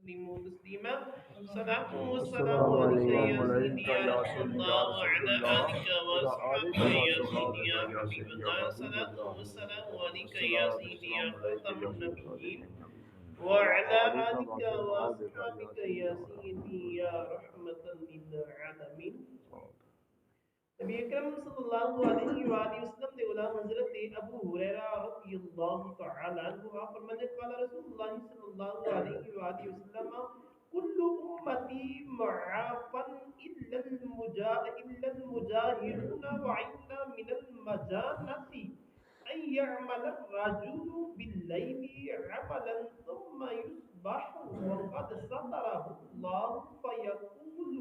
وسلموا تسليما. صلاة والسلام السلام عليك علیکم يا سيدي علیکہ يا یا رسول سیدی یا الله رسول وعلى اللہ آلك وعلیکم وأصحابك يا السلام سيدي يا یا حبيب سیدی یا الله. محبوب صلاة اللہ والسلام عليك يا الصلاۃ سيدي يا والسلام علیکہ خاتم یا سیدی النبيين النبی وعلى وعلیکم آلك وصحابک یا وأصحابك سیدی يا یا سيدي رحمت يا رحمة للعالمين. اللہ. نبی اکرم صلی اللہ علیہ وآلہ وسلم نے غلام حضرت ابو ہریرہ رضی اللہ تعالی عنہ آپ فرماتے قال رسول اللہ صلی اللہ علیہ وآلہ وسلم کل امتی معافا الا المجاہرون وعند من المجانة ان يعمل الرجل بالليل عملا ثم يصبح وقد ستره الله فيقول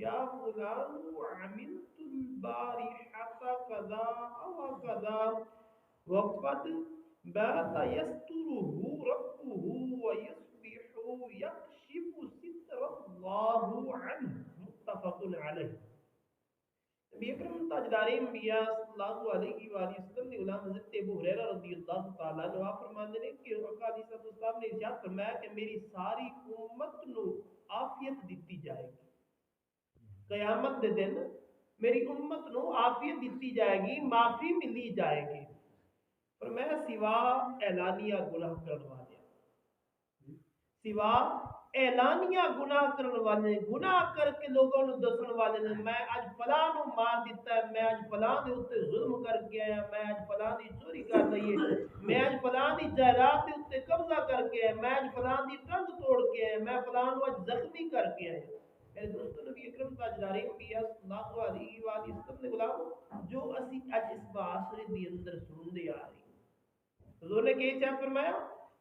يا فلان عملت البارحة كذا أو كذا وقد بات يستره ربه ويصبح يكشف ستر الله عنه متفق عليه. نبی اکرم تاجدار انبیاء صلی اللہ علیہ وآلہ وسلم نے غلام حضرت ابو ہریرہ رضی اللہ تعالیٰ عنہ فرماتے ہیں کہ آقا علیہ الصلوۃ والسلام نے ارشاد فرمایا کہ میری ساری امت نو عافیت دیتی جائے گی قیامت دے دن میری امت نو عافیت دیتی جائے گی معافی ملی جائے گی فرمایا سوا اعلانیہ گناہ کرنے والے سوا اعلانیہ گناہ کرنے والے گناہ کر کے لوگوں نے دسن والے نے میں اج فلاں نو مار دیتا ہے میں اج فلاں دے اوتے ظلم کر کے آیا میں اج فلاں دی چوری کر لئی ہے میں اج فلاں دی جائیداد دے اوتے قبضہ کر کے آیا میں اج فلاں دی ٹنگ توڑ کے آیا میں فلاں نو اج زخمی کر کے آیا. میرے دوستو نبی اکرم تاجدار انبیاء صلی اللہ علیہ وآلہ وسلم نے غلام جو اسی اج اس معاشرے دی اندر سنتے آ رہی حضور نے کہی چاہ فرمایا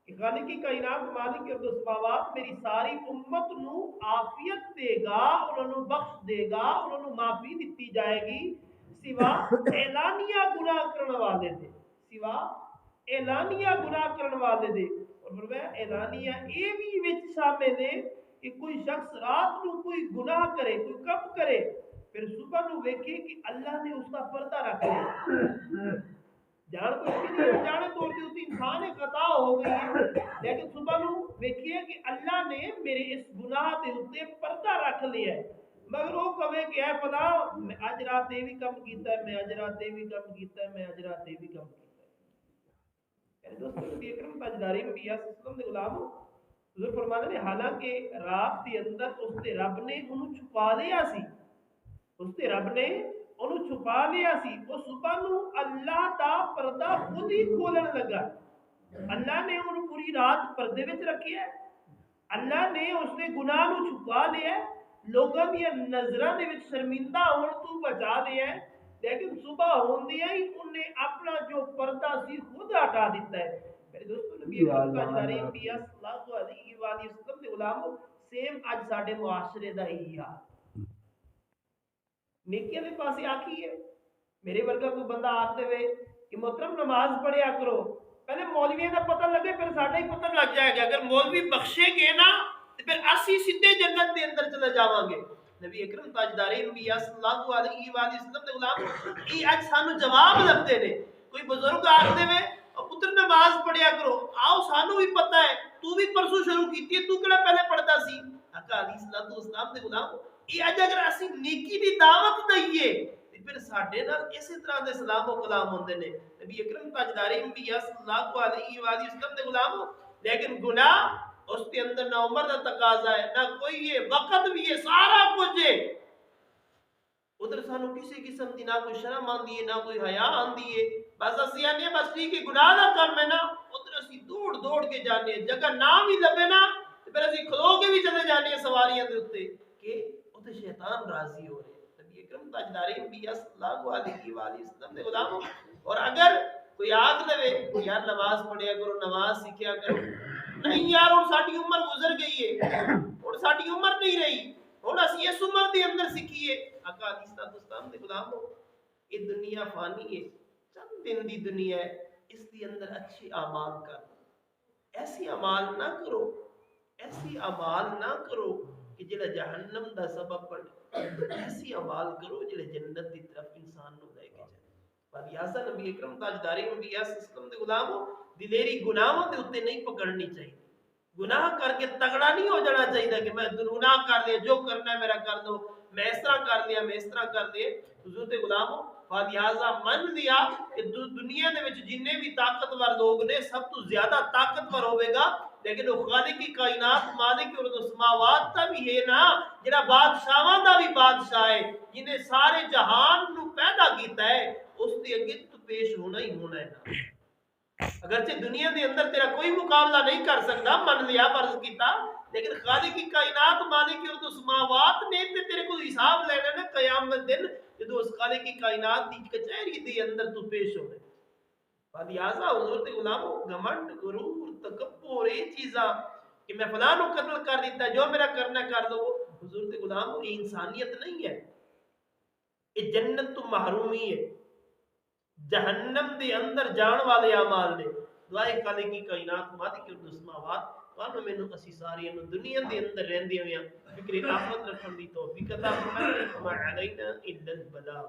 کہ خالق کی کائنات مالک ارض و سماوات میری ساری امت نو عافیت دے گا انہوں نے بخش دے گا انہوں نے معافی دیتی جائے گی سوا اعلانیہ گناہ کرنے والے دے سوا اعلانیہ گناہ کرنے والے دے. اور فرمایا اعلانیہ اے بھی وچ شامل ہے کہ کوئی شخص رات نو کوئی گناہ کرے کوئی کم کرے پھر صبح نو ویکھے کہ اللہ نے اس کا پردہ رکھ لیا جان کو اس کے لیے جانے طور پہ اسی انسان خطا ہو گئی ہے لیکن صبح نو ویکھیے کہ اللہ نے میرے اس گناہ دے اوتے پردہ رکھ لیا ہے مگر وہ کہے کہ اے فلاں میں اج رات یہ بھی کم کیتا ہے میں اج رات یہ بھی کم کیتا ہے میں اج رات یہ بھی کم کیتا ہے. میرے دوستو نبی اکرم تاجدار انبیاء صلی اللہ علیہ وسلم دے غلام حضور فرماتے ہیں حالانکہ رات دے اندر اس تے رب نے انہوں چھپا لیا سی اس تے رب نے انہوں چھپا لیا سی وہ صبح نو اللہ دا پردہ خود ہی کھولن لگا اللہ نے انہوں پوری رات پردے وچ رکھی ہے اللہ نے اس نے گناہ نو چھپا لیا ہے لوگوں دی نظراں دے وچ شرمندہ ہون تو بچا لیا ہے لیکن صبح ہوندی ہے انہیں اپنا جو پردہ سی خود ہٹا دیتا ہے. میرے دوستو نبی اکرم تاجدار انبیاء صلی اللہ علیہ وآلہ وسلم دے غلامو سیم اج ساڈے معاشرے دا ہی حال نیکیاں دے پاسے آکھی ہے میرے ورگا کوئی بندہ آکھتے ہوئے کہ محترم نماز پڑھیا کرو پہلے مولویوں کا پتہ لگے پھر ساڈا ہی پتہ لگ جائے گا اگر مولوی بخشے گے نا تو پھر اسی سیدھے جنت دے اندر چلے جاواں گے. نبی اکرم تاجدار انبیاء صلی اللہ علیہ وآلہ وسلم دے غلام یہ اج سانو جواب لبدے نے کوئی بزرگ آکھدے ہوئے او پتر نماز پڑھیا کرو آؤ سانو بھی پتہ ہے تو بھی پرسوں شروع کیتی ہے تو کیڑا پہلے پڑھدا سی. آقا علیہ الصلوۃ والسلام دے غلام یہ اج اگر اسی نیکی دی دعوت دئیے پھر ساڈے نال اسی طرح دے سلام و کلام ہوندے نے. نبی اکرم تاجدار انبیاء صلی اللہ علیہ وآلہ وسلم دے غلام لیکن گناہ اس کے اندر نہ عمر دا تقاضا ہے نہ کوئی یہ وقت بھی ہے سارا کچھ ہے ادھر سانو کسی قسم دی نہ کوئی شرم آندی ہے نہ کوئی حیا آندی ہے بس اسی آنے بس ٹھیک ہے گناہ دا کم ہے نا ادھر اسی دوڑ دوڑ کے جانے جگہ نہ بھی لبے نا پھر اسی کھلو کے بھی چلے جانے سواریاں دے اوتے کہ اوتے شیطان راضی ہو رہے. نبی اکرم تاجدار انبیاء صلی اللہ علیہ وآلہ وسلم دے غلام اور اگر کوئی آکھ لے یار نماز پڑھیا کرو نماز سیکھیا کرو نہیں یار ہن ساڈی عمر گزر گئی ہے ہن ساڈی عمر نہیں رہی ہن اسی اس عمر دے اندر سیکھیے. آقا علیہ الصلوۃ والسلام دے غلام یہ دنیا فانی ہے چند دن دی دنیا ہے اس کے اندر اچھے اعمال کر ایسی اعمال نہ کرو ایسی اعمال نہ کرو کہ جڑا جہنم دا سبب بنے ایسی اعمال کرو جڑے جنت دی طرف انسان نو لے کے جائے. لہذا نبی اکرم تاجدار انبیاء صلی اللہ علیہ وسلم دے غلامو دلیری گناہوں دے اوتے نہیں پکڑنی چاہیے گناہ کر کے تگڑا نہیں ہو جانا چاہیے کہ میں گناہ کر لیا، جو کرنا ہے میرا کر دو، میں اس طرح کر لیا، میں اس طرح کر دے۔ حضور دے غلاموں فلہذا من لیا کہ دنیا دے وچ جننے بھی طاقتور لوگ نے سب تو زیادہ طاقتور ہوے گا، لیکن وہ خالق کی کائنات مالک اور السماوات کا بھی ہے نا، جڑا بادشاہاں دا بھی بادشاہ ہے، جنہیں سارے جہان نو پیدا کیتا ہے، اس دی اگے تو پیش ہونا ہی ہونا ہے نا۔ اگرچہ دنیا دے اندر تیرا کوئی مقابلہ نہیں کر سکتا، من لیا فرض کیتا، لیکن خالق کی کائنات مالک اور السماوات نے تے تیرے کو حساب لینا نا قیامت دن، جدو اس خالق کی کائنات دی کچہری دے اندر تو پیش ہوئے۔ لہذا حضور دے غلاموں گھمنڈ غرور تکبر یہ چیزاں کہ میں فلاں کو قتل کر دیتا، جو میرا کرنا کر دو، حضور دے غلاموں یہ انسانیت نہیں ہے، یہ جنت تو محرومی ہے، جہنم دے اندر جان والے اعمال نے۔ دعائے خالق کی کائنات مالک السماوات تانوں مینوں اسی ساری نو دنیا دے اندر رہندے ہوئے فکر آخرت رکھن دی توفیق عطا فرمائے۔ وما علینا الا البلاغ۔